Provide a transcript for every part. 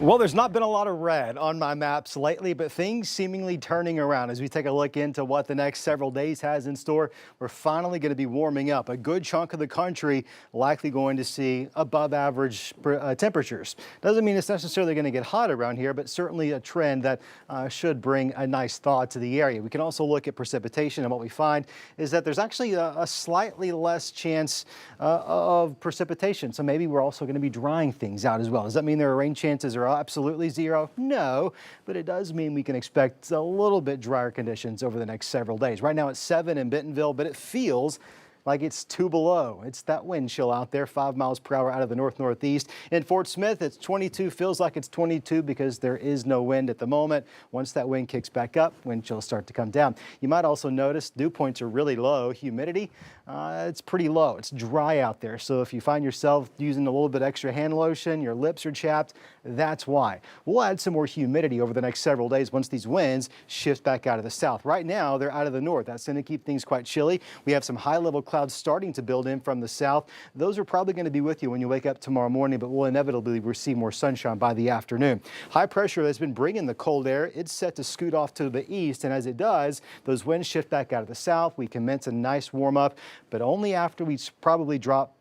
Well, there's not been a lot of red on my maps lately, but things seemingly turning around as we take a look into what the next several days has in store. We're finally going to be warming up. A good chunk of the country likely going to see above average temperatures. Doesn't mean it's necessarily going to get hot around here, but certainly a trend that should bring a nice thaw to the area. We can also look at precipitation, and what we find is that there's actually a slightly less chance of precipitation. So maybe we're also going to be drying things out as well. Does that mean there are rain chances are absolutely zero? No, but it does mean we can expect a little bit drier conditions over the next several days. Right now it's 7 in Bentonville, but it feels like it's 2 below. It's that wind chill out there, 5 miles per hour out of the north-northeast. In Fort Smith, it's 22, feels like it's 22 because there is no wind at the moment. Once that wind kicks back up, wind chills start to come down. You might also notice dew points are really low. Humidity, it's pretty low. It's dry out there. So if you find yourself using a little bit extra hand lotion, your lips are chapped, that's why. We'll add some more humidity over the next several days once these winds shift back out of the south. Right now, they're out of the north. That's going to keep things quite chilly. We have some high-level clouds starting to build in from the south. Those are probably going to be with you when you wake up tomorrow morning, but we'll inevitably receive more sunshine by the afternoon. High pressure that's been bringing the cold air, it's set to scoot off to the east, and as it does, those winds shift back out of the south. We commence a nice warm-up, but only after we probably drop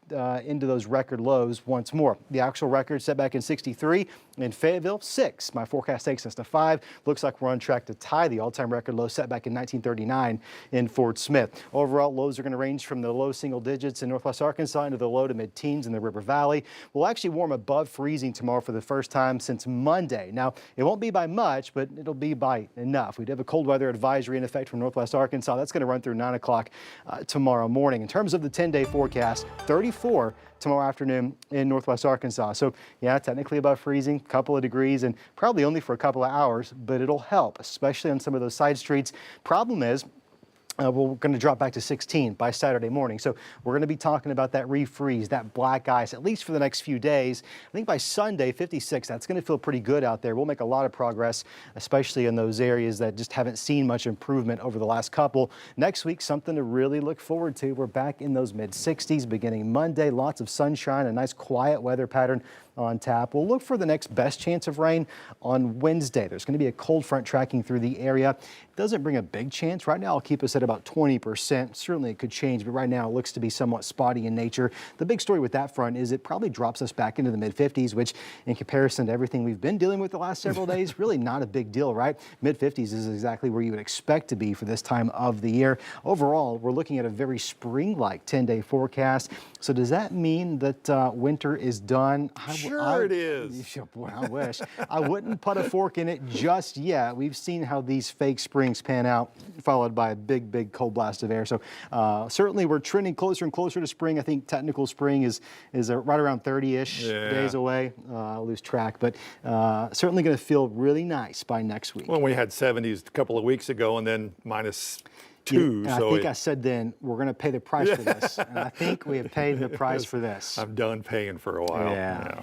into those record lows once more. The actual record set back in 63 in Fayetteville, 6. My forecast takes us to 5. Looks like we're on track to tie the all-time record low set back in 1939 in Fort Smith. Overall, lows are going to range from the low single digits in northwest Arkansas into the low to mid-teens in the River Valley. We'll actually warm above freezing tomorrow for the first time since Monday. Now, it won't be by much, but it'll be by enough. We do have a cold weather advisory in effect from northwest Arkansas. That's going to run through 9 o'clock tomorrow morning. In terms of the 10-day forecast, 34 tomorrow afternoon in northwest Arkansas. So yeah, technically above freezing, a couple of degrees, and probably only for a couple of hours, but it'll help, especially on some of those side streets. Problem is, we're going to drop back to 16 by Saturday morning. So we're going to be talking about that refreeze, that black ice, at least for the next few days. I think by Sunday, 56, that's going to feel pretty good out there. We'll make a lot of progress, especially in those areas that just haven't seen much improvement over the last couple. Next week, something to really look forward to. We're back in those mid-60s beginning Monday. Lots of sunshine, a nice quiet weather pattern on tap. We'll look for the next best chance of rain on Wednesday. There's going to be a cold front tracking through the area. It doesn't bring a big chance. Right now, I'll keep us at about 20%. Certainly it could change, but right now it looks to be somewhat spotty in nature. The big story with that front is it probably drops us back into the mid-50s, which in comparison to everything we've been dealing with the last several days, really not a big deal, right? Mid-50s is exactly where you would expect to be for this time of the year. Overall, we're looking at a very spring-like 10-day forecast. So does that mean that winter is done? Sure it is. Boy, I wish. I wouldn't put a fork in it just yet. We've seen how these fake springs pan out, followed by a big, big cold blast of air. So certainly we're trending closer and closer to spring. I think technical spring is right around 30-ish days away. I'll lose track, but certainly going to feel really nice by next week. Well, we had 70s a couple of weeks ago and then -2. Yeah, I think I said then we're going to pay the price for this. And I think we have paid the price for this. I'm done paying for a while. Yeah.